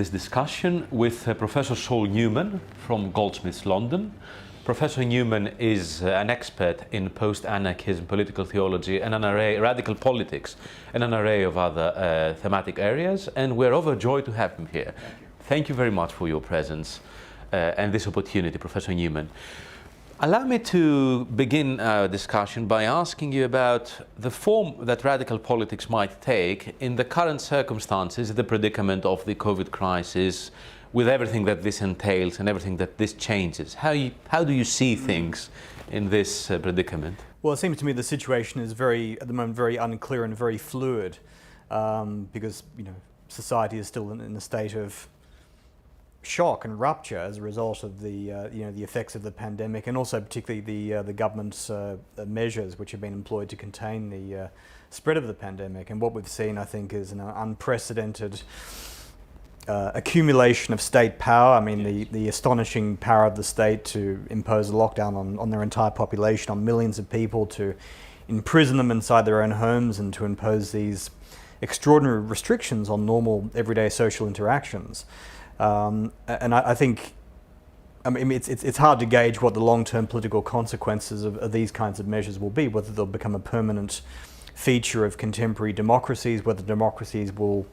this discussion with Professor Saul Newman from Goldsmiths, London. Professor Newman is an expert in post-anarchism, political theology, and radical politics, and an array of other thematic areas, and we're overjoyed to have him here. Thank you very much for your presence and this opportunity, Professor Newman. Allow me to begin our discussion by asking you about the form that radical politics might take in the current circumstances, the predicament of the COVID crisis, with everything that this entails and everything that this changes. How do you see things in this predicament? Well, it seems to me the situation is at the moment, very unclear and very fluid, because society is still in a state of shock and rupture as a result of the effects of the pandemic, and also particularly the government's measures which have been employed to contain the spread of the pandemic. And what we've seen, I think, is an unprecedented accumulation of state power. I mean, the astonishing power of the state to impose a lockdown on their entire population, on millions of people, to imprison them inside their own homes, and to impose these extraordinary restrictions on normal everyday social interactions. And I think, it's hard to gauge what the long-term political consequences of these kinds of measures will be, whether they'll become a permanent feature of contemporary democracies, whether democracies will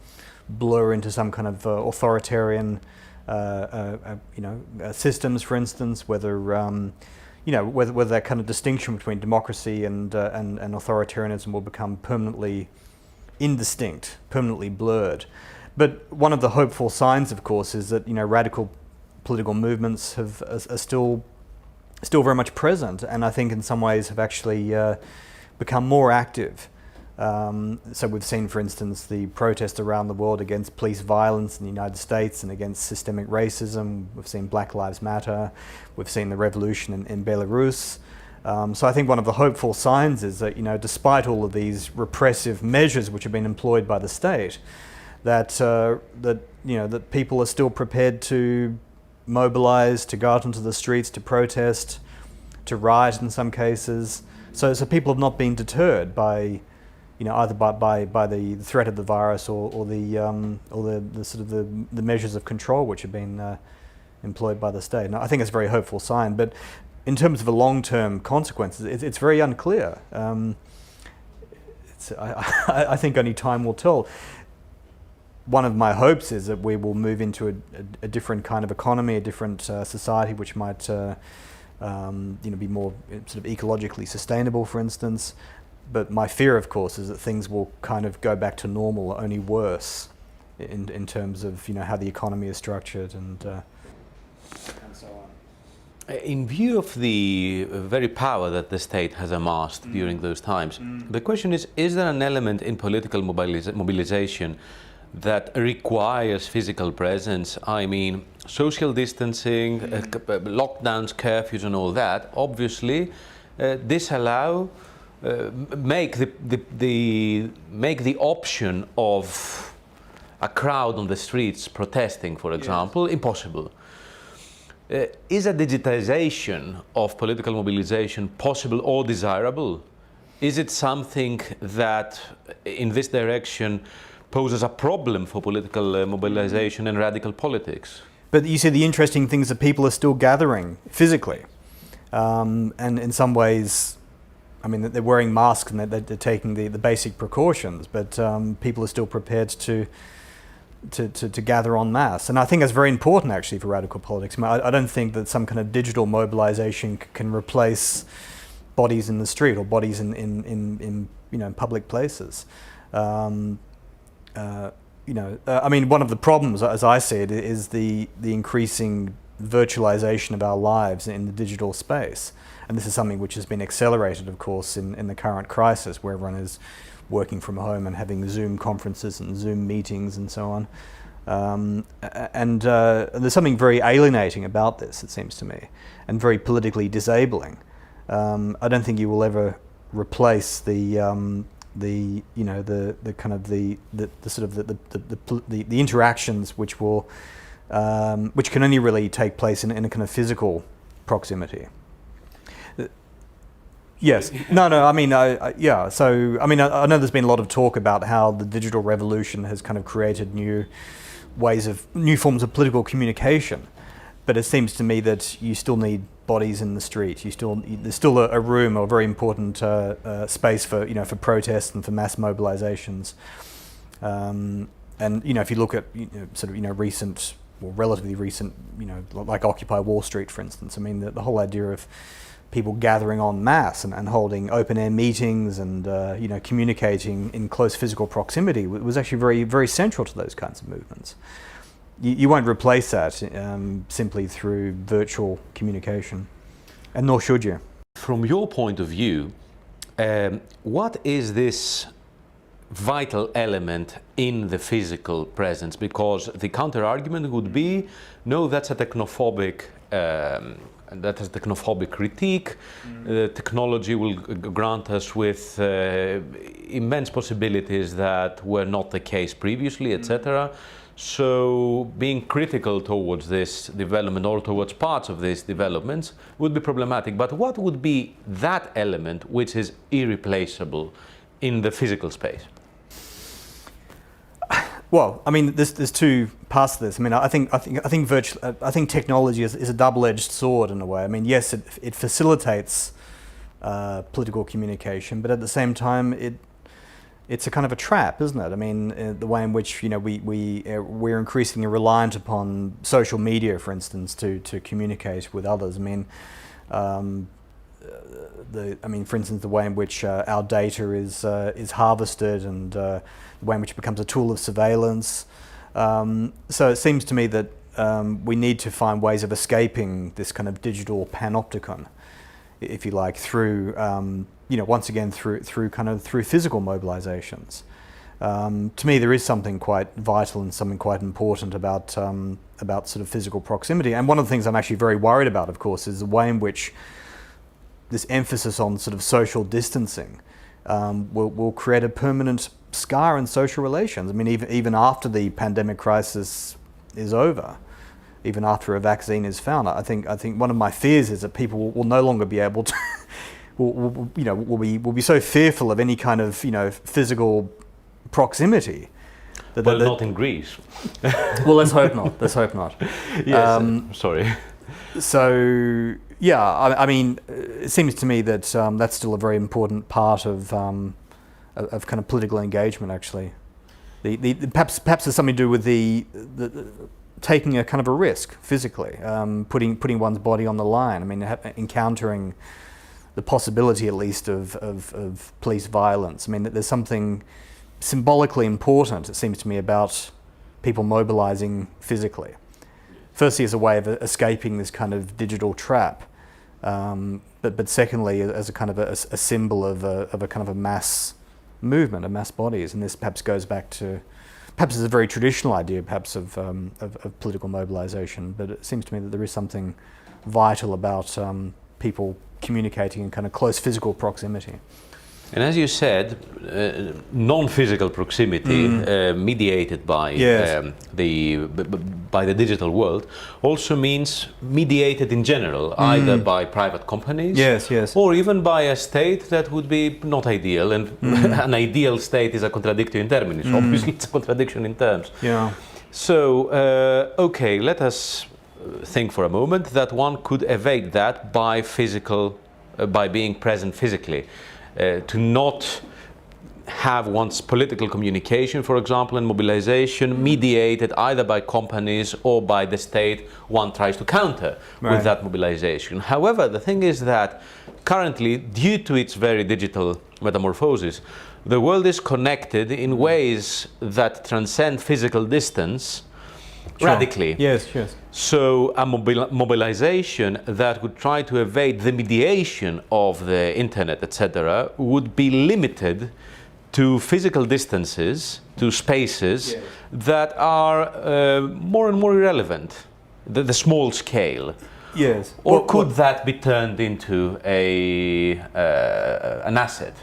blur into some kind of authoritarian systems, for instance, whether that kind of distinction between democracy and authoritarianism will become permanently indistinct, permanently blurred. But one of the hopeful signs, of course, is that radical political movements are still very much present, and I think in some ways have actually become more active. So we've seen, for instance, the protests around the world against police violence in the United States and against systemic racism. We've seen Black Lives Matter. We've seen the revolution in Belarus. So I think one of the hopeful signs is that, despite all of these repressive measures which have been employed by the state, that people are still prepared to mobilize, to go out into the streets, to protest, to riot in some cases. So people have not been deterred by, either by the threat of the virus or the sort of the measures of control which have been employed by the state. And I think it's a very hopeful sign. But in terms of the long-term consequences, it's very unclear. I think only time will tell. One of my hopes is that we will move into a different kind of economy, a different society, which might be more sort of ecologically sustainable, for instance. But my fear, of course, is that things will kind of go back to normal, only worse, in terms of how the economy is structured and so on. In view of the very power that the state has amassed during those times, the question is there an element in political mobilization that requires physical presence? I mean, social distancing, lockdowns, curfews and all that, obviously disallow, make the option of a crowd on the streets protesting, for example, impossible. Is a digitization of political mobilization possible or desirable? Is it something that, in this direction, poses a problem for political mobilization and radical politics? But you see, the interesting thing is that people are still gathering physically, and in some ways, they're wearing masks and they're taking the basic precautions, but people are still prepared to gather en masse. And I think that's very important, actually, for radical politics. I don't think that some kind of digital mobilization can replace bodies in the street or bodies in public places. One of the problems, as I see it, is the increasing virtualization of our lives in the digital space. And this is something which has been accelerated, of course, in the current crisis, where everyone is working from home and having Zoom conferences and Zoom meetings and so on. And there's something very alienating about this, it seems to me, and very politically disabling. I don't think you will ever replace the interactions which can only really take place in a kind of physical proximity. Yes. No. Yeah. So, I know there's been a lot of talk about how the digital revolution has kind of created new new forms of political communication. But it seems to me that you still need bodies in the street. There's still a room, or a very important space for protests and for mass mobilizations. And if you look at recent, or relatively recent, like Occupy Wall Street, for instance. I mean, the whole idea of people gathering en masse and holding open-air meetings and communicating in close physical proximity was actually very, very central to those kinds of movements. You won't replace that simply through virtual communication, and nor should you. From your point of view, what is this vital element in the physical presence? Because the counter-argument would be, no, that's a technophobic critique. Technology will grant us with immense possibilities that were not the case previously, etc. So being critical towards this development or towards parts of these developments would be problematic. But what would be that element which is irreplaceable in the physical space? Well, I mean, there's two parts to this. I mean, I think technology is a double-edged sword in a way. I mean, yes, it facilitates political communication, but at the same time, it's a kind of a trap, isn't it? I mean, the way in which we're increasingly reliant upon social media, for instance, to communicate with others. I mean, for instance, the way in which our data is harvested, and the way in which it becomes a tool of surveillance. So it seems to me that we need to find ways of escaping this kind of digital panopticon, if you like, through once again through physical mobilizations. To me, there is something quite vital and something quite important about sort of physical proximity. And one of the things I'm actually very worried about, of course, is the way in which this emphasis on sort of social distancing will create a permanent scar in social relations. I mean, even after the pandemic crisis is over, even after a vaccine is found, I think one of my fears is that people will no longer be able to will be so fearful of any kind of physical proximity. Not in Greece. Well, let's hope not. Let's hope not. Yes. Sorry. So yeah, I mean, it seems to me that that's still a very important part of kind of political engagement. Actually, perhaps there's something to do with the taking a kind of a risk physically, putting one's body on the line. I mean, encountering the possibility, at least, of police violence. I mean, there's something symbolically important, it seems to me, about people mobilizing physically. Firstly, as a way of escaping this kind of digital trap, but secondly, as a kind of a symbol of a kind of a mass movement, of mass bodies. And this perhaps goes back to, perhaps it's a very traditional idea, perhaps of political mobilization. But it seems to me that there is something vital about people communicating in kind of close physical proximity. And as you said, non-physical proximity mediated by by the digital world also means mediated in general, either by private companies, or even by a state that would be not ideal. And an ideal state is a contradiction in terminis. Obviously, it's a contradiction in terms. Yeah. So, okay, let us think for a moment that one could evade that by by being present physically. To not have one's political communication, for example, and mobilization mediated either by companies or by the state one tries to counter with that mobilization. However, the thing is that currently, due to its very digital metamorphosis, the world is connected in ways that transcend physical distance radically. Yes. So a mobilization that would try to evade the mediation of the internet, etc., would be limited to physical distances, to spaces that are more and more irrelevant, the small scale. Yes. Or could that be turned into an asset?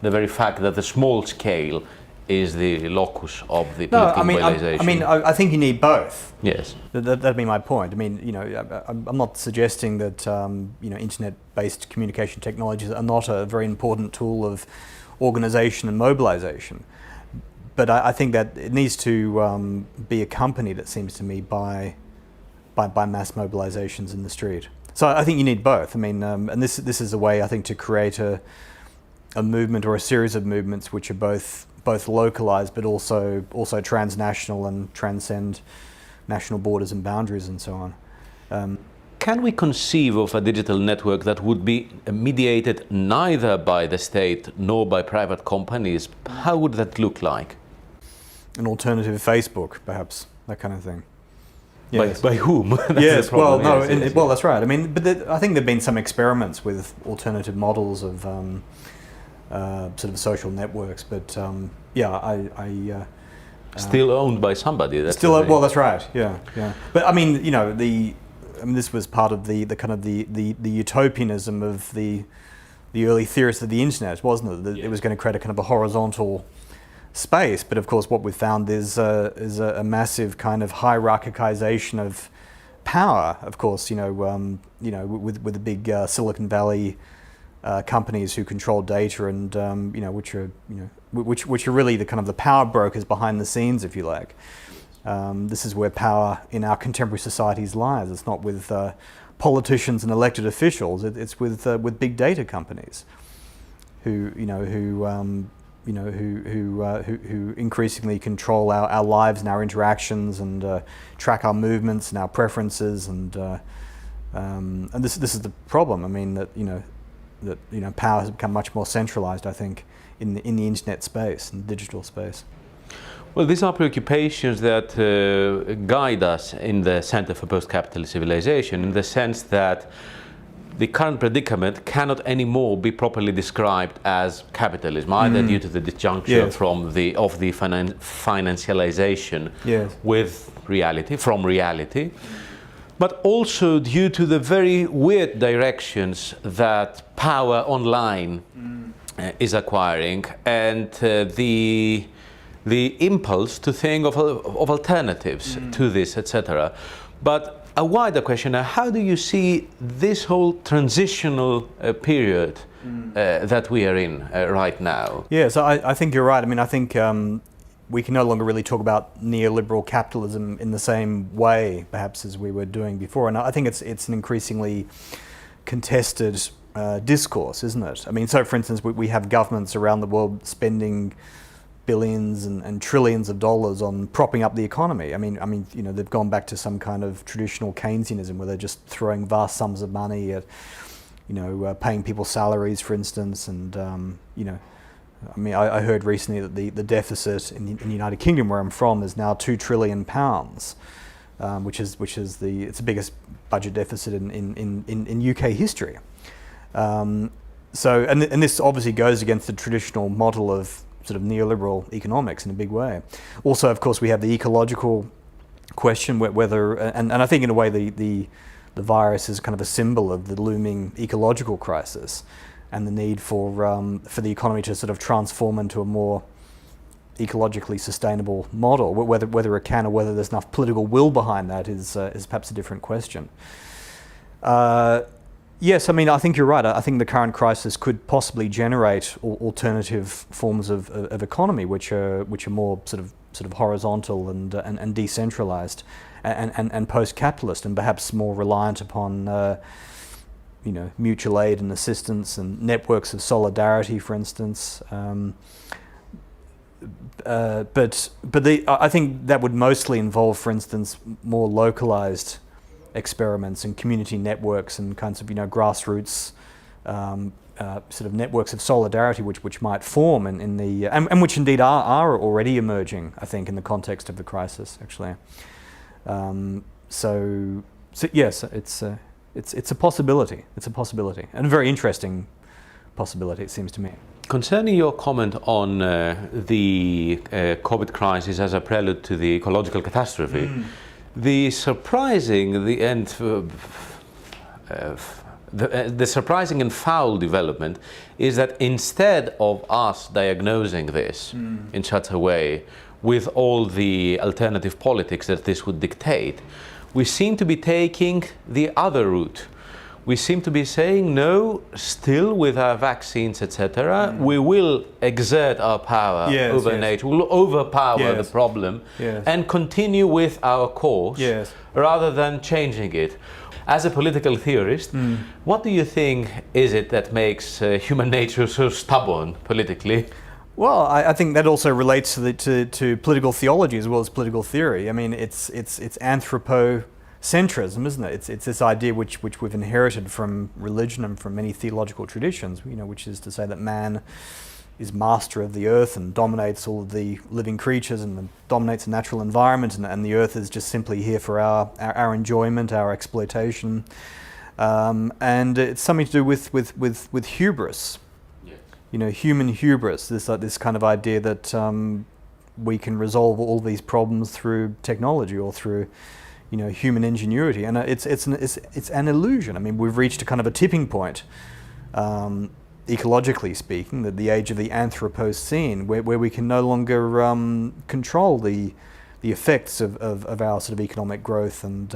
The very fact that the small scale is the locus of the political mobilization. I think you need both. Yes. That'd be my point. I mean, I'm not suggesting that internet-based communication technologies are not a very important tool of organization and mobilization. but I think that it needs to be accompanied, it seems to me, by mass mobilizations in the street. So I think you need both. I mean, and this is a way, I think, to create a movement or a series of movements which are both localized but also transnational and transcend national borders and boundaries and so on. Can we conceive of a digital network that would be mediated neither by the state nor by private companies? How would that look like? An alternative Facebook, perhaps, that kind of thing. Yes. By whom? Yes, well, no, well, that's right. I mean, but I think there have been some experiments with alternative models of sort of social networks, but yeah, still owned by somebody. That's still, well, that's right. Yeah, yeah. But I mean, you know, this was part of the kind of the utopianism of the early theorists of the internet, wasn't it? It was going to create a kind of a horizontal space, but of course, what we've found is a massive kind of hierarchicization of power. Of course, you know, with the big Silicon Valley companies who control data, and you know, which are really the kind of the power brokers behind the scenes, if you like. This is where power in our contemporary societies lies. It's not with politicians and elected officials. It's with big data companies, who increasingly control our lives and our interactions, and track our movements and our preferences, and this is the problem. I mean, that power has become much more centralized, I think, in the internet space and digital space. Well, these are preoccupations that guide us in the Center for Post-Capitalist Civilization, in the sense that the current predicament cannot anymore be properly described as capitalism, either due to the disjunction of the financialization with reality, from reality, but also due to the very weird directions that power online is acquiring, and the impulse to think of alternatives to this, etc. But a wider question, how do you see this whole transitional period that we are in right now? Yeah, so I think you're right. I mean, I think we can no longer really talk about neoliberal capitalism in the same way, perhaps, as we were doing before. And I think it's an increasingly contested discourse, isn't it? I mean, so for instance, we have governments around the world spending billions and trillions of dollars on propping up the economy. I mean, you know, they've gone back to some kind of traditional Keynesianism where they're just throwing vast sums of money at, you know, paying people salaries, for instance, and you know, I mean, I heard recently that the deficit in the United Kingdom, where I'm from, is now £2 trillion, which is it's the biggest budget deficit in UK history. So, and this obviously goes against the traditional model of sort of neoliberal economics in a big way. Also, of course, we have the ecological question, whether, and I think in a way the virus is kind of a symbol of the looming ecological crisis, and the need for the economy to sort of transform into a more ecologically sustainable model. Whether it can, or whether there's enough political will behind that is perhaps a different question. Yes, I mean, I think you're right. I think the current crisis could possibly generate alternative forms of economy, which are more sort of horizontal and decentralized, and post-capitalist, and perhaps more reliant upon you know, mutual aid and assistance and networks of solidarity, for instance. But I think that would mostly involve, for instance, more localized experiments and community networks and kinds of, you know, grassroots sort of networks of solidarity which might form in the and which indeed are already emerging, I think, in the context of the crisis, actually. So yes, it's a possibility. It's a possibility, and a very interesting possibility, it seems to me. Concerning your comment on the COVID crisis as a prelude to the ecological catastrophe, the surprising and foul development is that instead of us diagnosing this in such a way with all the alternative politics that this would dictate, we seem to be taking the other route, we seem to be saying, no, still with our vaccines, etc., we will exert our power over nature, we will overpower the problem and continue with our course rather than changing it. As a political theorist, what do you think is it that makes human nature so stubborn politically? Well, I think that also relates to political theology as well as political theory. I mean, it's anthropocentrism, isn't it? It's this idea which we've inherited from religion and from many theological traditions, which is to say that man is master of the earth and dominates all of the living creatures and dominates the natural environment, and the earth is just simply here for our enjoyment, our exploitation, and it's something to do with hubris. Human hubris, this kind of idea that we can resolve all these problems through technology or through, human ingenuity, and it's an illusion. I mean, we've reached a kind of a tipping point, ecologically speaking, that the age of the Anthropocene, where we can no longer control the effects of our sort of economic growth and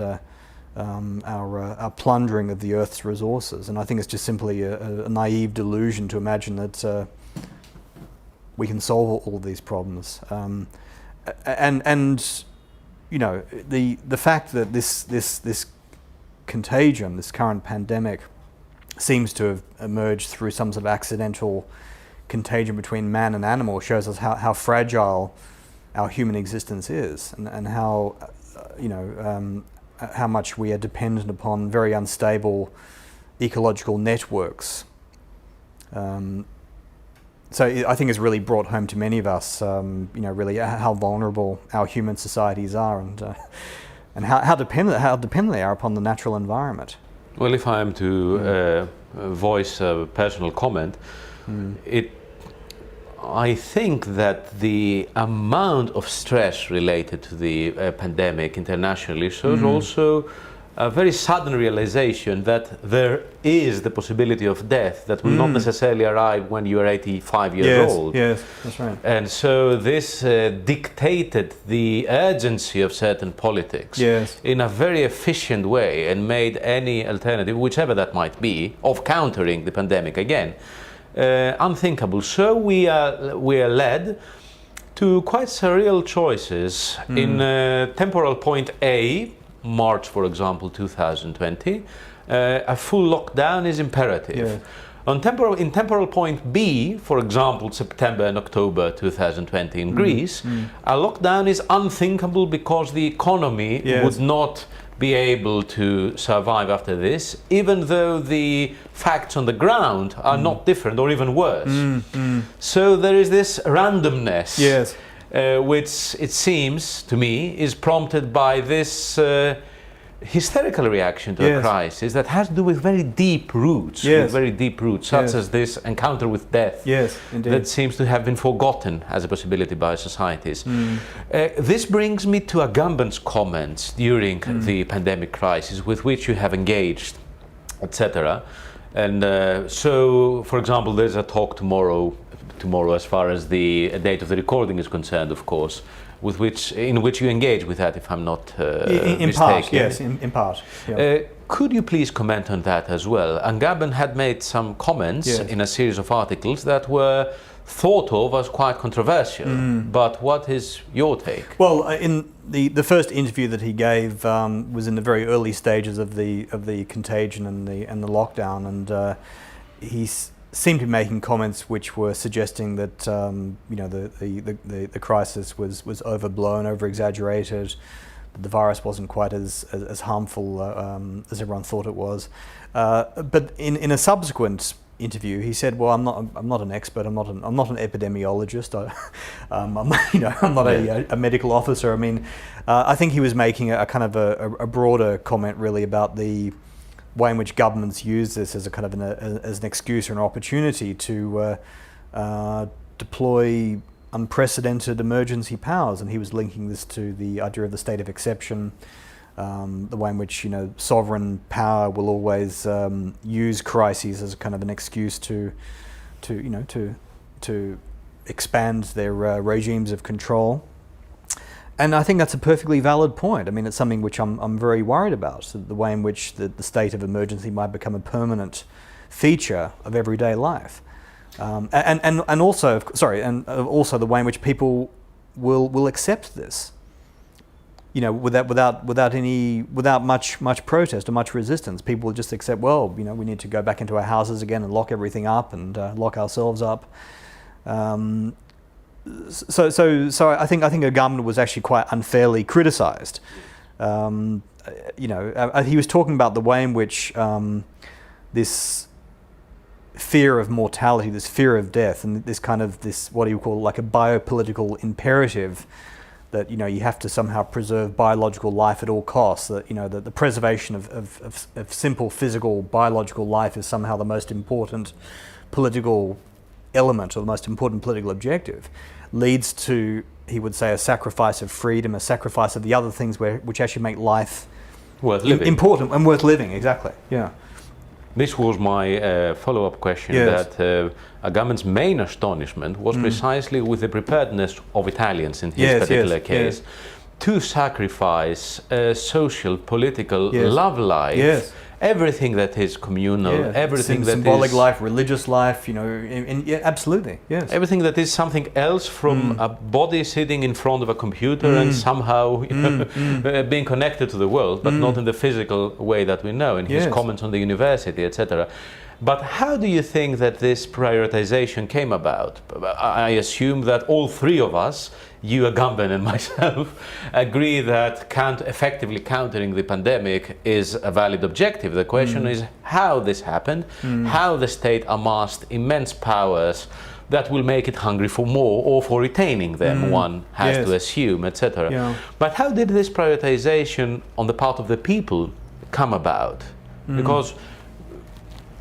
our plundering of the Earth's resources. And I think it's just simply a naive delusion to imagine that we can solve all of these problems. The fact that this contagion, this current pandemic, seems to have emerged through some sort of accidental contagion between man and animal shows us how fragile our human existence is, and how much we are dependent upon very unstable ecological networks. So I think it's really brought home to many of us, really how vulnerable our human societies are, and how dependent they are upon the natural environment. Well, if I am to voice a personal comment, I think that the amount of stress related to the pandemic internationally shows also a very sudden realization that there is the possibility of death that will not necessarily arrive when you are 85 years old. Yes, that's right. And so this dictated the urgency of certain politics in a very efficient way, and made any alternative, whichever that might be, of countering the pandemic again, unthinkable. So we are led to quite surreal choices. In temporal point A, March, for example, 2020, a full lockdown is imperative. In temporal point B, for example, September and October 2020 in Greece, a lockdown is unthinkable because the economy would not be able to survive after this, even though the facts on the ground are not different or even worse. So there is this randomness, which it seems to me is prompted by this hysterical reaction to a crisis that has to do with very deep roots, such as this encounter with death that seems to have been forgotten as a possibility by societies. This brings me to Agamben's comments during the pandemic crisis, with which you have engaged, etc. And so, for example, there's a talk tomorrow as far as the date of the recording is concerned, of course, in which you engage with that, if I'm not in mistaken. part, yes, in part. Could you please comment on that as well? Agamben had made some comments in a series of articles that were thought of as quite controversial. But what is your take? Well, in the first interview that he gave was in the very early stages of the contagion and the lockdown, and he seemed to be making comments which were suggesting that the crisis was overblown, over-exaggerated, that the virus wasn't quite as harmful as everyone thought it was. But in a subsequent interview, he said, "Well, I'm not an expert. I'm not an epidemiologist. I'm not a medical officer. I mean, I think he was making a kind of a broader comment, really, about the way in which governments use this as a kind of as an excuse or an opportunity to deploy unprecedented emergency powers." And he was linking this to the idea of the state of exception, the way in which sovereign power will always use crises as a kind of an excuse to expand their regimes of control. And I think that's a perfectly valid point. I mean, it's something which I'm very worried about, so the way in which the state of emergency might become a permanent feature of everyday life. And also the way in which people will accept this, you know, without much protest or much resistance. People will just accept, well, you know, we need to go back into our houses again and lock everything up and lock ourselves up. So I think our government was actually quite unfairly criticised. You know, he was talking about the way in which this fear of mortality, this fear of death, and this what do you call, like a biopolitical imperative, that, you know, you have to somehow preserve biological life at all costs. That, you know, that the preservation of simple physical biological life is somehow the most important political element or the most important political objective, leads to, he would say, a sacrifice of freedom, a sacrifice of the other things which actually make life worth living. Important and worth living. Exactly. Yeah. This was my follow-up question. Yes. That a government's main astonishment was precisely with the preparedness of Italians in his particular case to sacrifice social, political, love life, everything that is communal, everything that symbolic is life, religious life, you know, absolutely, yes. Everything that is something else from a body sitting in front of a computer and somehow being connected to the world, but not in the physical way that we know, in his comments on the university, etc. But how do you think that this prioritization came about? I assume that all three of us, you, Agamben, and myself, agree that effectively countering the pandemic is a valid objective. The question is how this happened, how the state amassed immense powers that will make it hungry for more or for retaining them, one has to assume, etc. Yeah. But how did this prioritization on the part of the people come about? Because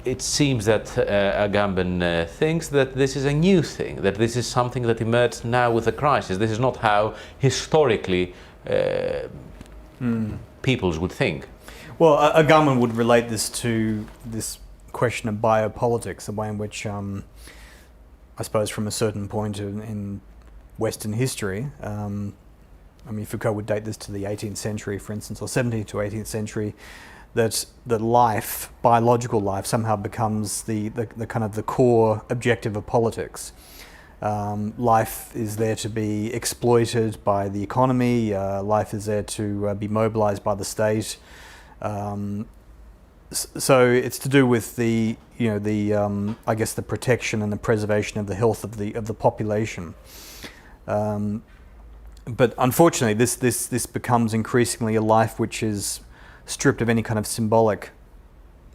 it seems that Agamben thinks that this is a new thing, that this is something that emerged now with the crisis. This is not how historically peoples would think. Well, Agamben would relate this to this question of biopolitics, the way in which, I suppose from a certain point in Western history, I mean, Foucault would date this to the 18th century, for instance, or 17th to 18th century, that life, biological life, somehow becomes the kind of the core objective of politics. Life is there to be exploited by the economy. Life is there to be mobilized by the state. So it's to do with the, you know, I guess the protection and the preservation of the health of the population. But unfortunately, this becomes increasingly a life which is stripped of any kind of symbolic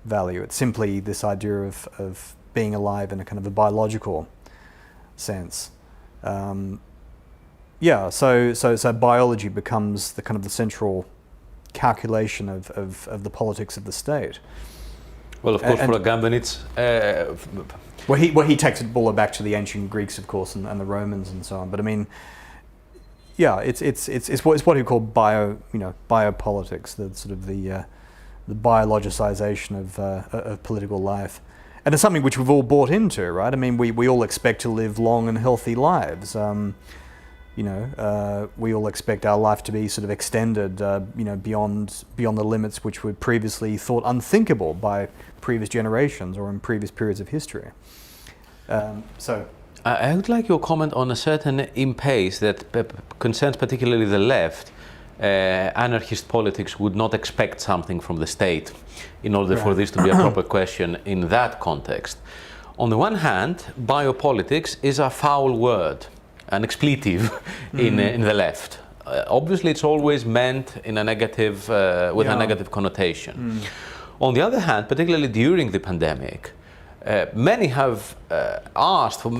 value. It's simply this idea of being alive in a kind of a biological sense. So biology becomes the kind of the central calculation of the politics of the state. Well, of course, for Agamben, it's he takes it all back to the ancient Greeks, of course, and the Romans and so on. But I mean, it's what he called biopolitics, the sort of the biologicization of political life, and it's something which we've all bought into, right? I mean, we all expect to live long and healthy lives. We all expect our life to be sort of extended, beyond the limits which were previously thought unthinkable by previous generations or in previous periods of history. I would like your comment on a certain impasse that concerns particularly the left. Anarchist politics would not expect something from the state in order for this to be a proper question in that context. On the one hand, biopolitics is a foul word, an expletive in the left. Obviously, it's always meant in a negative, with a negative connotation. On the other hand, particularly during the pandemic, many have asked for,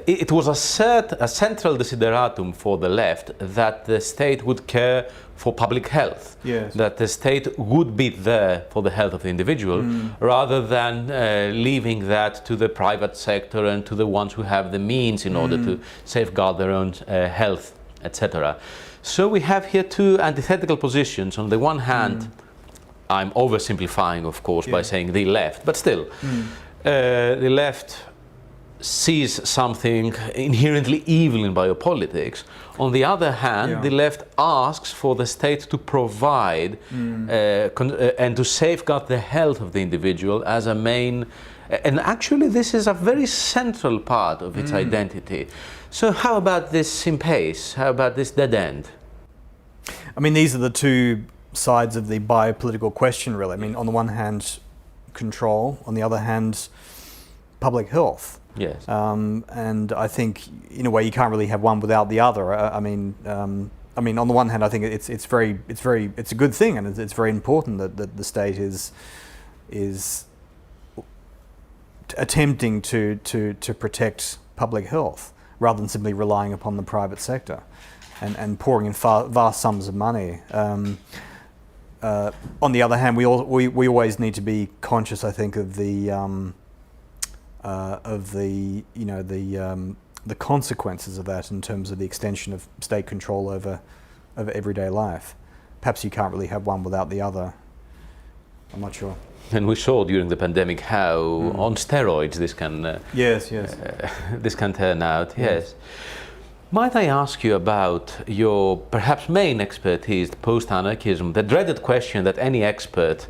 it was a central desideratum for the left that the state would care for public health, that the state would be there for the health of the individual, rather than leaving that to the private sector and to the ones who have the means in order to safeguard their own health, etc. So we have here two antithetical positions. On the one hand, I'm oversimplifying, of course, by saying the left, but still, the left sees something inherently evil in biopolitics. On the other hand, the left asks for the state to provide and to safeguard the health of the individual as a main, and actually this is a very central part of its identity. So how about this impasse? How about this dead end? I mean, these are the two sides of the biopolitical question, really. I mean, on the one hand, control, on the other hand, public health. Yes. And I think, in a way, you can't really have one without the other. I mean, on the one hand, I think it's a good thing, and it's very important that the state is attempting to protect public health rather than simply relying upon the private sector and pouring in vast sums of money. On the other hand, we always need to be conscious, I think, of the consequences of that in terms of the extension of state control over everyday life. Perhaps you can't really have one without the other. I'm not sure. And we saw during the pandemic how on steroids this can this can turn out. Yes. Might I ask you about your perhaps main expertise, post-anarchism? The dreaded question that any expert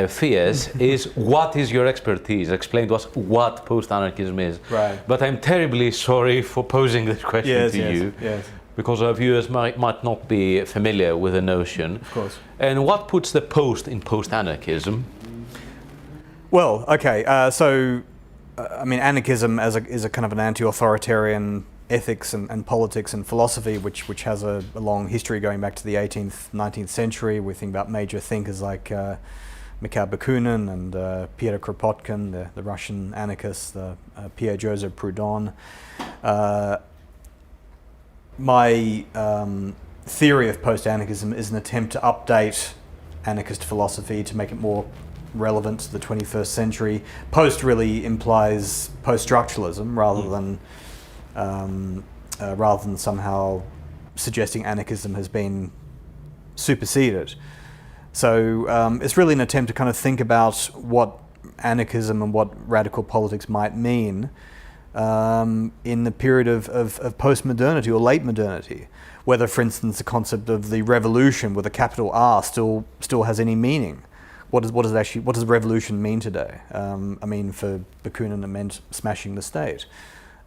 fears is, what is your expertise? Explain to us what post-anarchism is. Right. But I'm terribly sorry for posing this question to you. Yes. Because our viewers might not be familiar with the notion. Of course. And what puts the post in post-anarchism? Well, okay, anarchism is a kind of an anti-authoritarian ethics and politics and philosophy, which has a long history going back to the 18th, 19th century. We think about major thinkers like Mikhail Bakunin and Pierre Kropotkin, the Russian anarchists, Pierre-Joseph Proudhon. My theory of post-anarchism is an attempt to update anarchist philosophy to make it more relevant to the 21st century. Post really implies post-structuralism rather than somehow suggesting anarchism has been superseded. So it's really an attempt to kind of think about what anarchism and what radical politics might mean in the period of post-modernity or late modernity. Whether, for instance, the concept of the revolution with a capital R still has any meaning. What does revolution mean today? For Bakunin, it meant smashing the state.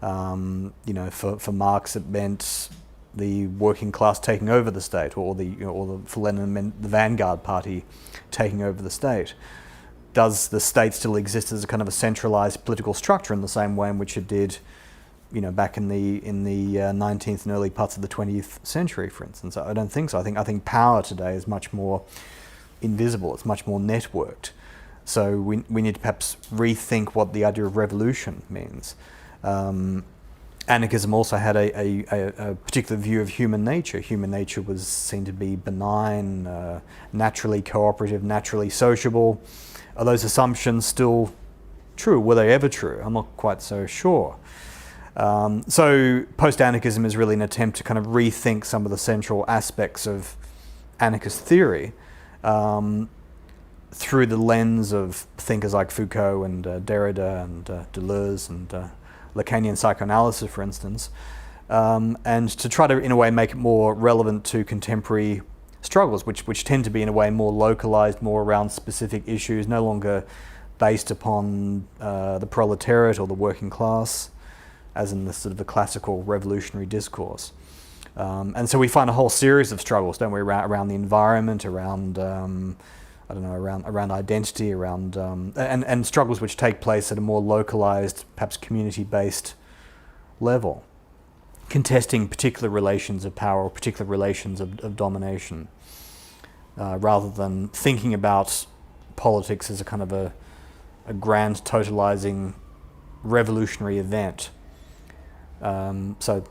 For Marx, it meant the working class taking over the state, for Lenin, it meant the vanguard party taking over the state. Does the state still exist as a kind of a centralized political structure in the same way in which it did, back in the 19th and early parts of the 20th century, for instance? I don't think so. I think power today is much more invisible. It's much more networked. So we need to perhaps rethink what the idea of revolution means. Anarchism also had a particular view of human nature. Human nature was seen to be benign, naturally cooperative, naturally sociable. Are those assumptions still true? Were they ever true? I'm not quite so sure. So post-anarchism is really an attempt to kind of rethink some of the central aspects of anarchist theory through the lens of thinkers like Foucault and Derrida and Deleuze and Lacanian psychoanalysis, for instance, and to try to, in a way, make it more relevant to contemporary struggles, which tend to be, in a way, more localized, more around specific issues, no longer based upon the proletariat or the working class, as in the sort of the classical revolutionary discourse. And so we find a whole series of struggles, don't we, around the environment, around around identity, and struggles which take place at a more localized, perhaps community-based level, contesting particular relations of power or particular relations of domination, rather than thinking about politics as a kind of a grand, totalizing, revolutionary event. So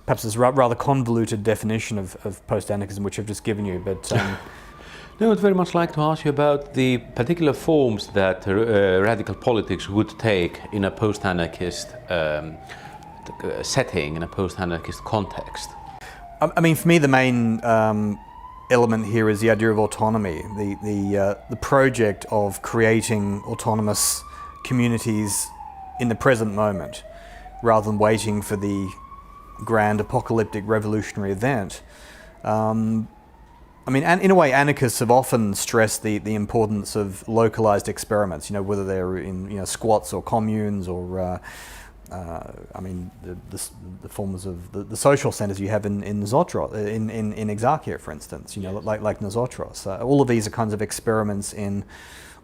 perhaps it's a rather convoluted definition of post-anarchism, which I've just given you, but... No, I'd very much like to ask you about the particular forms that radical politics would take in a post-anarchist setting, in a post-anarchist context. I mean, for me, the main element here is the idea of autonomy, the project of creating autonomous communities in the present moment, rather than waiting for the grand apocalyptic revolutionary event. I mean, in a way, anarchists have often stressed the importance of localized experiments, whether they're in squats or communes or I mean, the forms of the social centers you have in Exarchia, for instance, like Nosotros. All of these are kinds of experiments in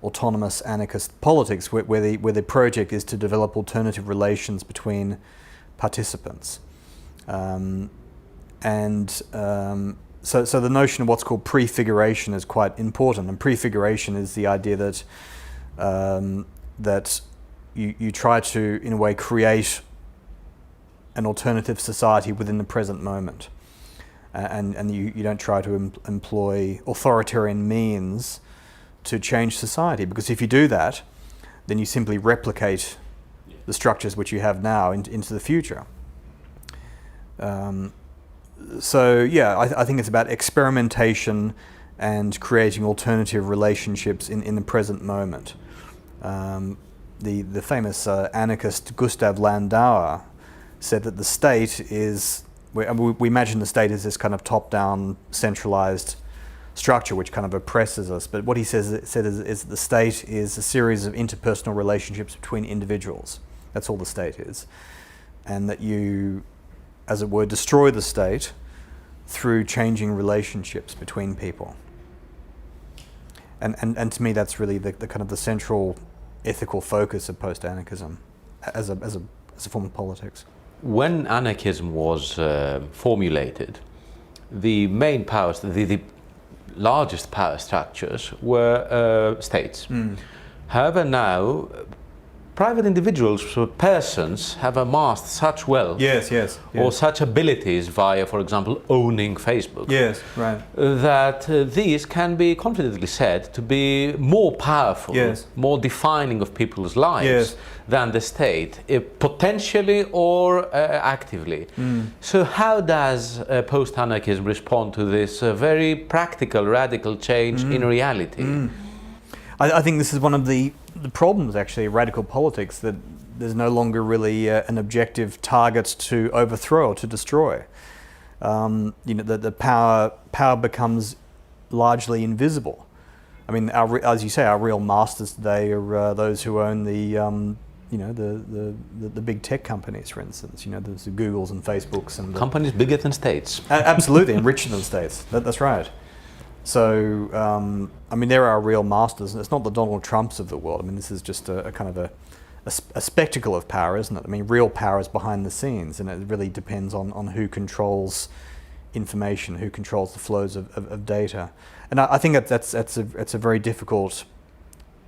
autonomous anarchist politics where the project is to develop alternative relations between participants. So the notion of what's called prefiguration is quite important, and prefiguration is the idea that that you try to, in a way, create an alternative society within the present moment, and you don't try to employ authoritarian means to change society, because if you do that, then you simply replicate the structures which you have now into the future. So yeah, I think it's about experimentation and creating alternative relationships in the present moment. The famous anarchist Gustav Landauer said that the state is, we imagine the state as this kind of top-down centralized structure which kind of oppresses us, but what he said is the state is a series of interpersonal relationships between individuals. That's all the state is. And that you, as it were, destroy the state through changing relationships between people. And to me, that's really the kind of the central ethical focus of post-anarchism as a form of politics. When anarchism was formulated, the main powers, the largest power structures were states. However, now private individuals, so persons, have amassed such wealth, or such abilities via, for example, owning Facebook, that these can be confidently said to be more powerful, more defining of people's lives than the state, potentially or actively. So how does post-anarchism respond to this very practical, radical change in reality? I think this is one of the problems, actually, of radical politics, that there's no longer really an objective target to overthrow or to destroy. The power becomes largely invisible. I mean, as you say, our real masters today are those who own the big tech companies, for instance. There's the Googles and Facebooks and companies bigger than states. Absolutely, and richer than states. That's right. So, I mean, there are real masters, and it's not the Donald Trumps of the world. I mean, this is just a kind of a spectacle of power, isn't it? I mean, real power is behind the scenes, and it really depends on who controls information, who controls the flows of data. And I think that's a very difficult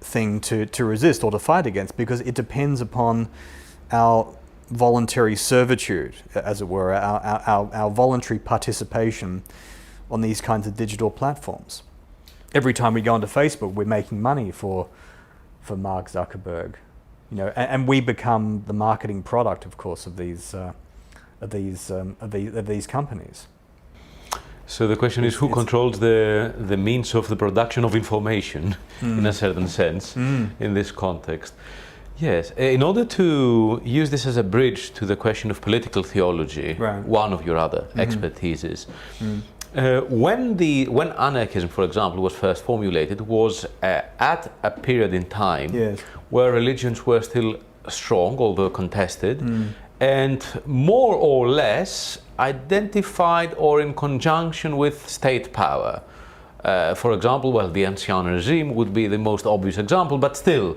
thing to resist or to fight against, because it depends upon our voluntary servitude, as it were, our voluntary participation on these kinds of digital platforms. Every time we go onto Facebook, we're making money for Mark Zuckerberg, and we become the marketing product, of course, of these companies. So the question is, who controls the means of the production of information, in a certain sense, in this context? Yes, in order to use this as a bridge to the question of political theology, one of your other expertises. When anarchism, for example, was first formulated, was at a period in time where religions were still strong, although contested, and more or less identified or in conjunction with state power. For example, the Ancien regime would be the most obvious example, but still,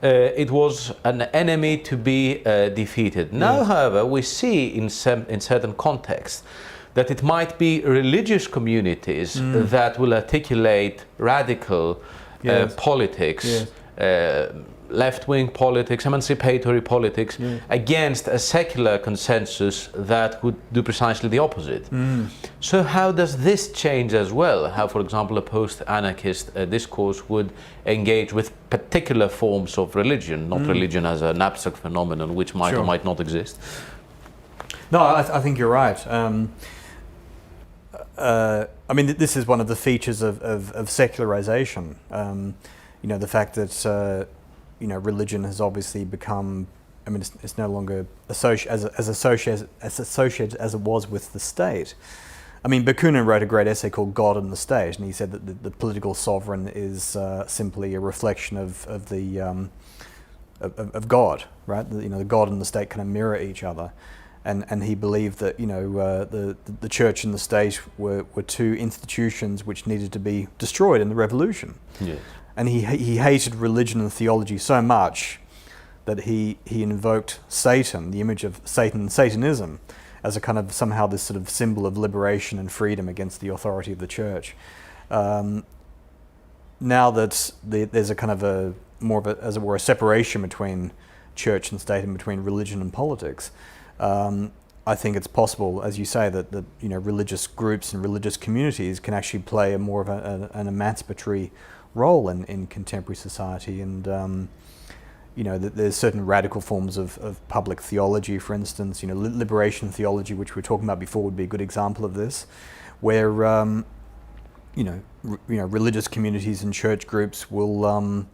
it was an enemy to be defeated. Now, however, we see in certain contexts that it might be religious communities that will articulate radical politics, left-wing politics, emancipatory politics, against a secular consensus that would do precisely the opposite. So how does this change as well? How, for example, a post-anarchist discourse would engage with particular forms of religion, not religion as an abstract phenomenon which might or might not exist? No, I think you're right. I mean, this is one of the features of secularization. The fact that religion has obviously become I mean, it's no longer associated as it was with the state. I mean, Bakunin wrote a great essay called God and the State, and he said that the political sovereign is simply a reflection of God, right? The God and the state kind of mirror each other. And he believed that the church and the state were two institutions which needed to be destroyed in the revolution. Yes. And he hated religion and theology so much that he invoked Satan, the image of Satan and Satanism, as a kind of somehow this sort of symbol of liberation and freedom against the authority of the church. Now that there's a kind of more of a, as it were, a separation between church and state and between religion and politics, I think it's possible, as you say, that religious groups and religious communities can actually play a more of an emancipatory role in contemporary society. And there's certain radical forms of public theology, for instance, liberation theology, which we were talking about before, would be a good example of this, where religious communities and church groups will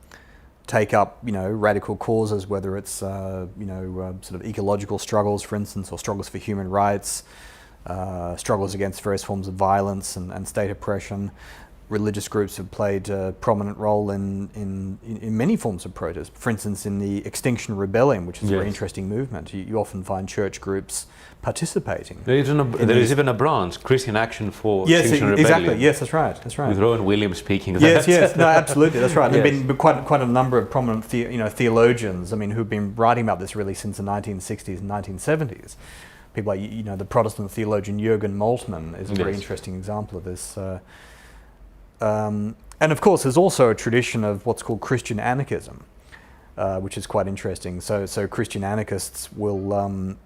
take up radical causes, whether it's sort of ecological struggles, for instance, or struggles for human rights, struggles against various forms of violence and state oppression. Religious groups have played a prominent role in many forms of protest. For instance, in the Extinction Rebellion, which is a very interesting movement, you often find church groups participating. There is even a branch, Christian Action for Extinction Rebellion. Exactly. Yes, that's right. That's right. With Rowan Williams speaking. Yes, no, absolutely, that's right. Yes. There've been quite a number of prominent theologians, I mean, who've been writing about this really since the 1960s and 1970s. People like the Protestant theologian Jürgen Moltmann is a very interesting example of this. And of course, there's also a tradition of what's called Christian anarchism, which is quite interesting. So Christian anarchists will,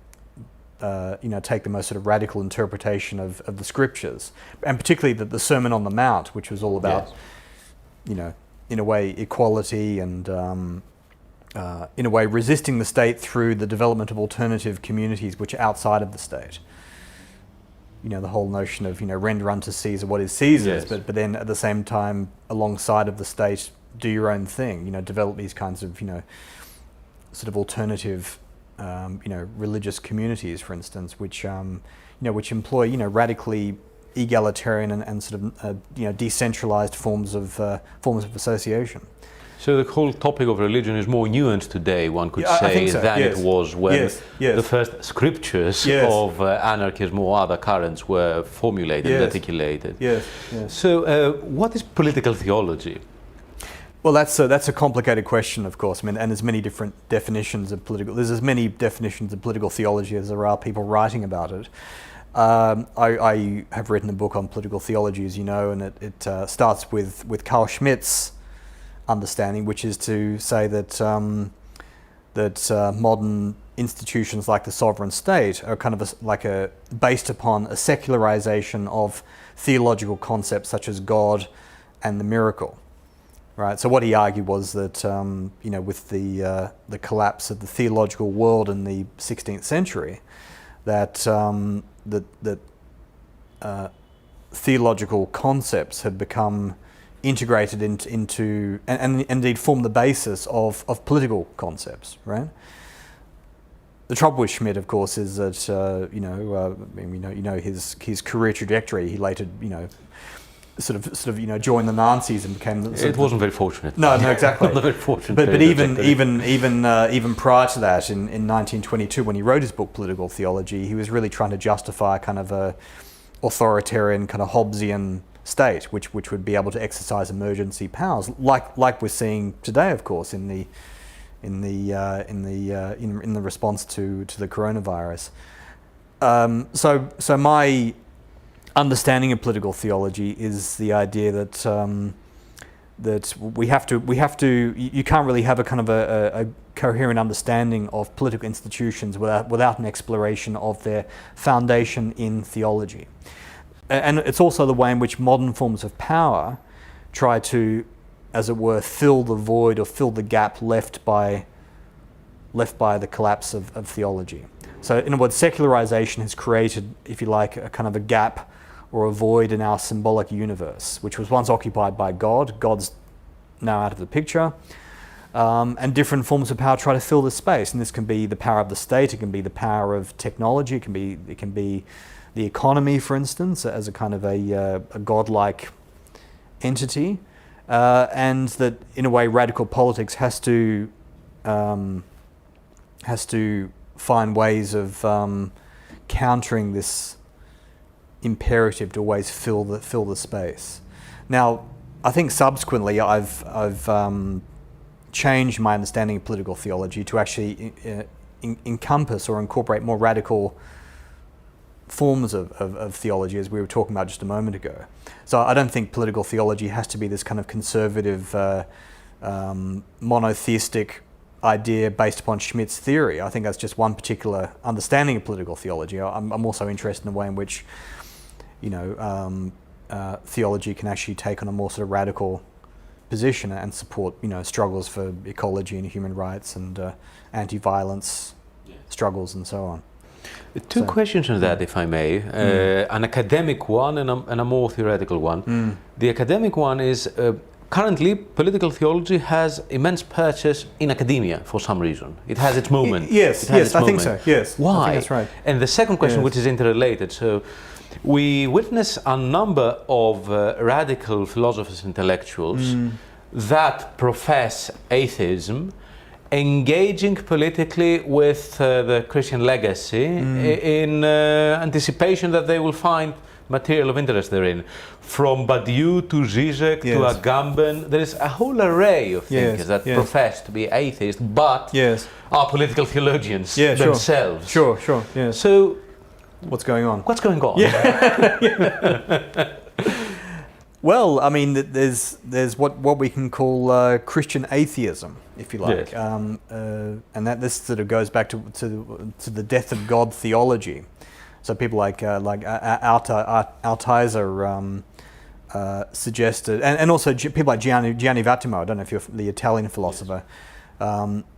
take the most sort of radical interpretation of the scriptures, and particularly the Sermon on the Mount, which was all about, in a way, equality and, in a way, resisting the state through the development of alternative communities which are outside of the state. The whole notion of, render unto Caesar what is Caesar's, but then at the same time, alongside of the state, do your own thing, develop these kinds of, sort of alternative, religious communities, for instance, which, which employ, radically egalitarian and sort of, decentralized forms of association. So the whole topic of religion is more nuanced today, one could say, than it was when the first scriptures of anarchism or other currents were formulated and articulated. So what is political theology? Well, that's a complicated question, of course. I mean, and there's many different definitions of political. There's as many definitions of political theology as there are people writing about it. I have written a book on political theology, as you know, and it starts with Carl Schmitt's understanding, which is to say that modern institutions like the sovereign state are kind of based upon a secularization of theological concepts such as God and the miracle, right? So what he argued was that with the collapse of the theological world in the 16th century, that theological concepts had become integrated into and indeed form the basis of political concepts, right? The trouble with Schmitt, of course, is that his career trajectory. He later sort of joined the Nazis and became. It wasn't very fortunate. No, exactly. Not very fortunate. But even prior to that, in 1922, when he wrote his book Political Theology, he was really trying to justify kind of a authoritarian, kind of Hobbesian state, which would be able to exercise emergency powers, like we're seeing today, of course, in the response to the coronavirus. So my understanding of political theology is the idea that we have to you can't really have a kind of a coherent understanding of political institutions without an exploration of their foundation in theology. And it's also the way in which modern forms of power try to, as it were, fill the void or fill the gap left by the collapse of theology. So in other words, secularization has created, if you like, a kind of a gap or a void in our symbolic universe, which was once occupied by God. God's now out of the picture. and different forms of power try to fill this space. And this can be the power of the state, it can be the power of technology, it can be the economy, for instance, as a kind of a godlike entity, and that in a way radical politics has to find ways of countering this imperative to always fill the space. Now, I think subsequently I've changed my understanding of political theology to actually encompass or incorporate more radical forms of theology, as we were talking about just a moment ago. So I don't think political theology has to be this kind of conservative, monotheistic idea based upon Schmitt's theory. I think that's just one particular understanding of political theology. I'm also interested in the way in which, theology can actually take on a more sort of radical position and support, struggles for ecology and human rights and anti-violence struggles and so on. Two questions on that, if I may. An academic one and a more theoretical one. The academic one is, currently political theology has immense purchase in academia for some reason. It has its moment. Yes, I think so. Yes. Why? I think that's right. And the second question, which is interrelated. So we witness a number of radical philosophers, intellectuals that profess atheism, engaging politically with the Christian legacy in anticipation that they will find material of interest therein. From Badiou to Zizek to Agamben, there is a whole array of thinkers that profess to be atheists, but are political theologians themselves. Sure, yes. So, what's going on? What's going on? Well, I mean, there's what we can call Christian atheism, if you like, and that this sort of goes back to the death of God theology. So people like Altaiser suggested, and also people like Gianni Vattimo, I don't know if you're the Italian philosopher,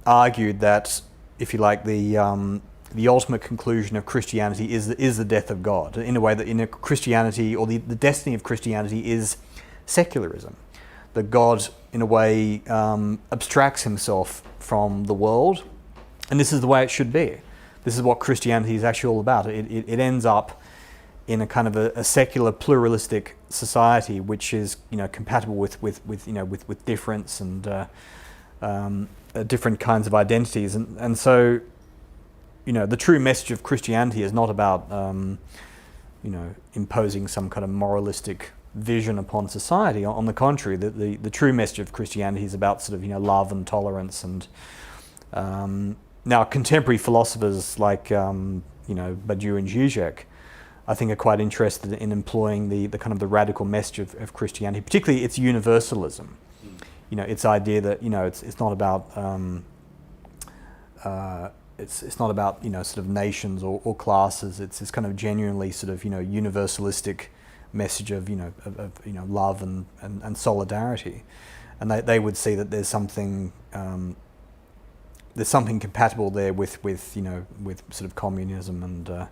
argued that, if you like, the ultimate conclusion of Christianity is the death of God, in a way that Christianity, or the destiny of Christianity, is secularism. That God, in a way, abstracts himself from the world, and this is the way it should be. This is what Christianity is actually all about. It ends up in a kind of a secular, pluralistic society, which is compatible with difference and different kinds of identities, and so. The true message of Christianity is not about, imposing some kind of moralistic vision upon society. On the contrary, the true message of Christianity is about sort of, love and tolerance. And now contemporary philosophers like, Badiou and Zizek, I think are quite interested in employing the kind of the radical message of Christianity, particularly its universalism. Its idea that, it's not about... It's not about sort of nations or classes. It's this kind of genuinely sort of universalistic message of love and solidarity, and they would see that there's something compatible there with sort of communism and.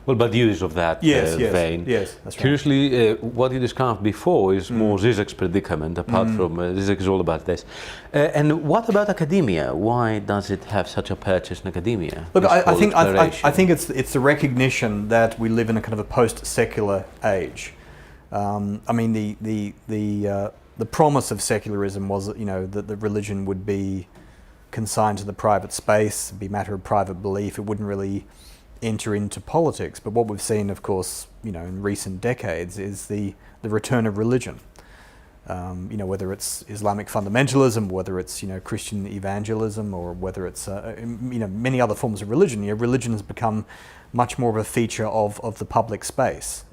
Well, Badiou is of that vein. Yes, that's right. Curiously, what you described before is more Zizek's predicament, apart from Zizek is all about this. And what about academia? Why does it have such a purchase in academia? Look, I think it's the recognition that we live in a kind of a post-secular age. I mean, the promise of secularism was that that the religion would be consigned to the private space, be a matter of private belief. It wouldn't really enter into politics. But what we've seen, of course, in recent decades is the return of religion. Whether it's Islamic fundamentalism, whether it's Christian evangelism, or whether it's many other forms of religion. Religion has become much more of a feature of the public space.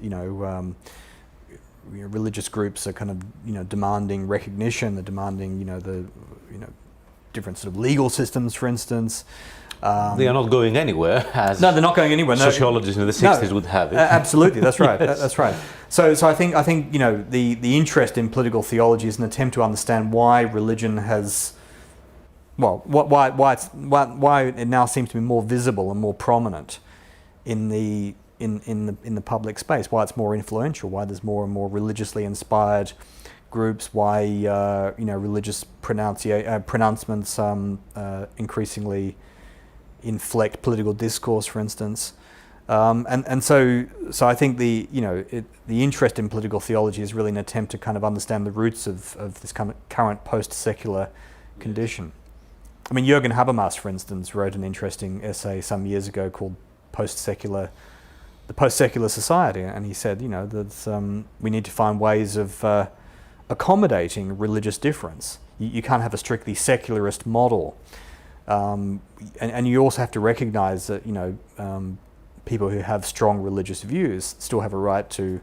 Religious groups are kind of demanding recognition. They're demanding different sort of legal systems, for instance. They are not going anywhere, as no, they're not going anywhere. Sociologists in the 60s would have it. Absolutely, that's right. That's right. So I think the interest in political theology is an attempt to understand why religion has, why it now seems to be more visible and more prominent in the public space. Why it's more influential. Why there's more and more religiously inspired groups, why religious pronouncements increasingly inflect political discourse, for instance. So I think the interest in political theology is really an attempt to kind of understand the roots of this kind of current post-secular condition. I mean, Jürgen Habermas, for instance, wrote an interesting essay some years ago called the Post-Secular Society, and he said, that we need to find ways of accommodating religious difference. You can't have a strictly secularist model, and you also have to recognize that people who have strong religious views still have a right to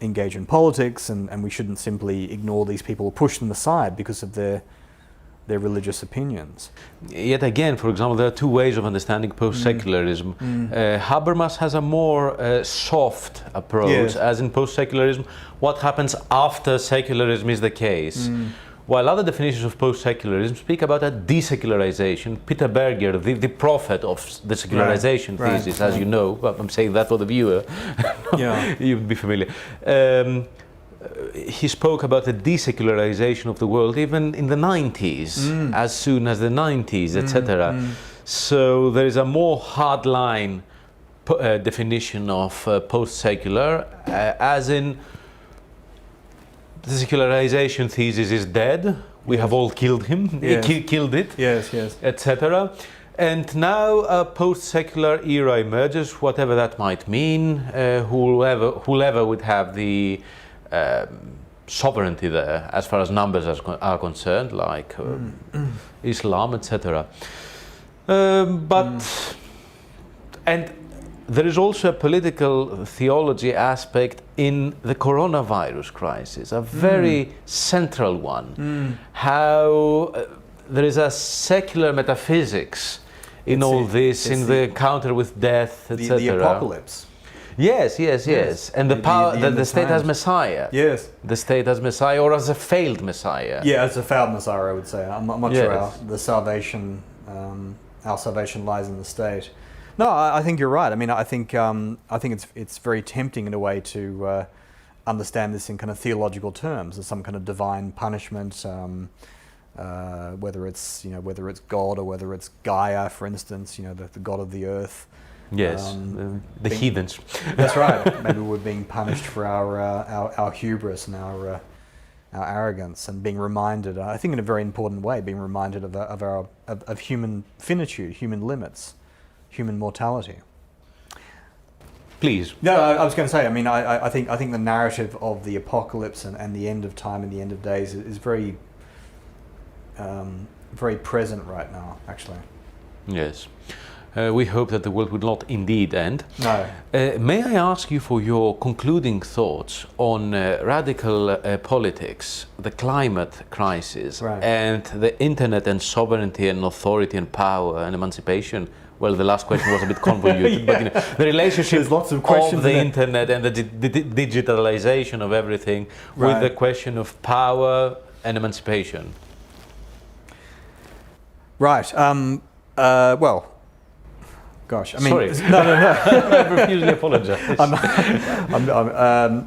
engage in politics, and we shouldn't simply ignore these people or push them aside because of their religious opinions. Yet again, for example, there are two ways of understanding post-secularism. Habermas has a more soft approach, Yes. as in post-secularism, what happens after secularism is the case. While other definitions of post-secularism speak about a desecularization. Peter Berger, the prophet of the secularization thesis, as you know, well, I'm saying that for the viewer, you'd be familiar. He spoke about the desecularization of the world even in the 90s, as soon as the 90s, etc. So there is a more hardline definition of post-secular, as in the secularization thesis is dead, we have all killed him, killed it, etc. And now a post-secular era emerges, whatever that might mean, whoever would have the sovereignty there, as far as numbers are concerned, like Islam, etc. And there is also a political theology aspect in the coronavirus crisis, a very central one. How there is a secular metaphysics in all this, in the encounter with death, etc. The apocalypse. Yes. And the power that the state has Messiah. Yes. The state as Messiah, or as a failed Messiah. Yeah, as a failed Messiah, I would say. I'm not sure our salvation lies in the state. No, I think you're right. I mean, I think it's very tempting in a way to understand this in kind of theological terms, as some kind of divine punishment, whether it's God or whether it's Gaia, for instance, the god of the earth. Yes, the heathens. That's right. Maybe we're being punished for our hubris and our arrogance, and being reminded, I think in a very important way, being reminded of human finitude, human limits, human mortality. Please. No, I was going to say. I mean, I think the narrative of the apocalypse and the end of time and the end of days is very, very present right now. Actually. Yes. We hope that the world will not indeed end. No. May I ask you for your concluding thoughts on radical politics, the climate crisis, and the internet and sovereignty and authority and power and emancipation? Well, the last question was a bit convoluted, but the relationship lots of questions of the internet and the digitalization of everything with the question of power and emancipation. Right. Well. Gosh, I mean, sorry. No. I profusely apologize.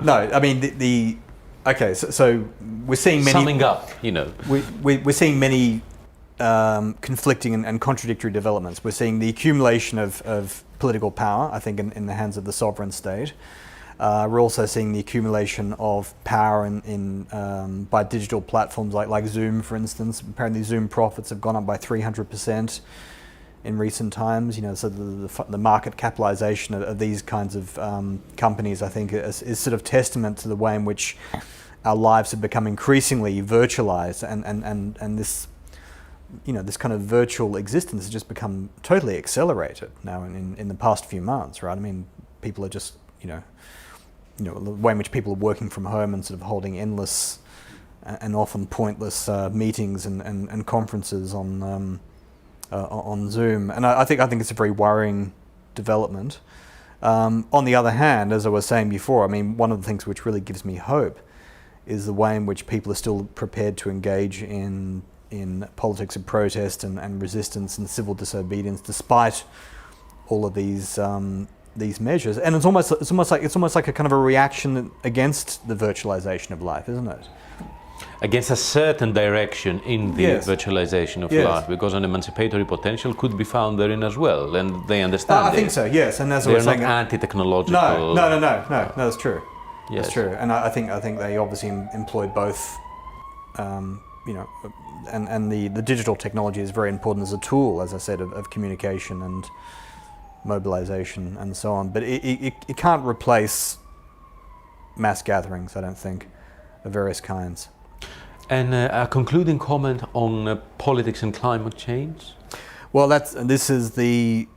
No, I mean okay. So we're seeing many. Summing up, we're seeing many conflicting and contradictory developments. We're seeing the accumulation of political power, I think, in the hands of the sovereign state. We're also seeing the accumulation of power by digital platforms like Zoom, for instance. Apparently, Zoom profits have gone up by 300%. In recent times, so the market capitalization of these kinds of companies, I think, is sort of testament to the way in which our lives have become increasingly virtualized, and this, this kind of virtual existence has just become totally accelerated now in the past few months, right? I mean, people are just, the way in which people are working from home and sort of holding endless and often pointless meetings and conferences on Zoom, and I think it's a very worrying development. On the other hand, as I was saying before, I mean, one of the things which really gives me hope is the way in which people are still prepared to engage in politics of protest and resistance and civil disobedience, despite all of these these measures, and it's almost like a kind of a reaction against the virtualization of life, isn't it? Against a certain direction in the Yes. virtualization of Yes. life, because an emancipatory potential could be found therein as well, and they understand I think it. so. Yes, and as I They're was not saying, anti-technological. no, that's true. Yes. That's true, and I think they obviously employed both. You know, and the digital technology is very important as a tool, as I said, of communication and mobilization and so on. But it can't replace mass gatherings, I don't think, of various kinds. And a concluding comment on politics and climate change? Well, this is the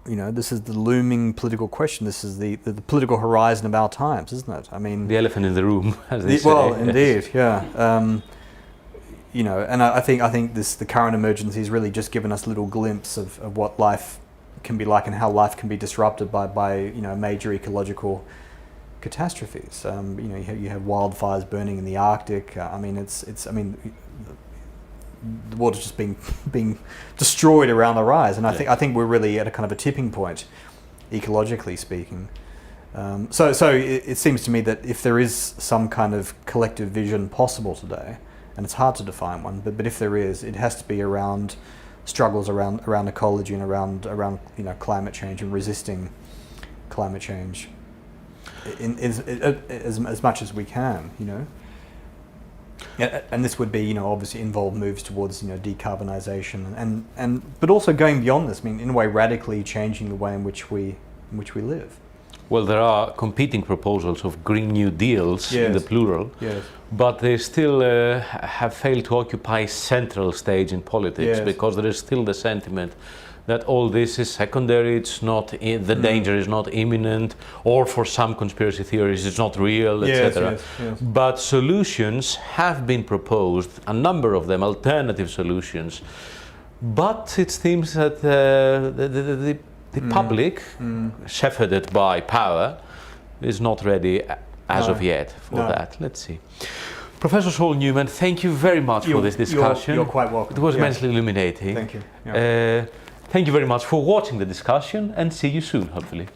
looming political question. This is the political horizon of our times, isn't it? I mean, The elephant in the room, as they say. well, indeed, yeah. You know, and I think the current emergency has really just given us a little glimpse of what life can be like and how life can be disrupted by you know, major ecological catastrophes. You know, you have wildfires burning in the Arctic. I mean, the water's just being destroyed around the rise, and I think we're really at a kind of a tipping point, ecologically speaking. So it seems to me that if there is some kind of collective vision possible today, and it's hard to define one, but if there is, it has to be around struggles around ecology and around you know, climate change and resisting climate change as much as we can, you know. Yeah, and this would be, you know, obviously involve moves towards, you know, decarbonisation and but also going beyond this. I mean, in a way, radically changing the way in which we live. Well, there are competing proposals of Green New Deals, in the plural, yes. but they still have failed to occupy central stage in politics, Yes. because there is still the sentiment that all this is secondary, it's not the danger is not imminent, or for some conspiracy theories it's not real, etc. Yes. But solutions have been proposed, a number of them, alternative solutions, but it seems that the public, shepherded by power, is not ready as of yet for that. Let's see. Professor Saul Newman, thank you very much for this discussion. You're quite welcome. It was immensely illuminating. Thank you. Yeah. Thank you very much for watching the discussion, and see you soon, hopefully.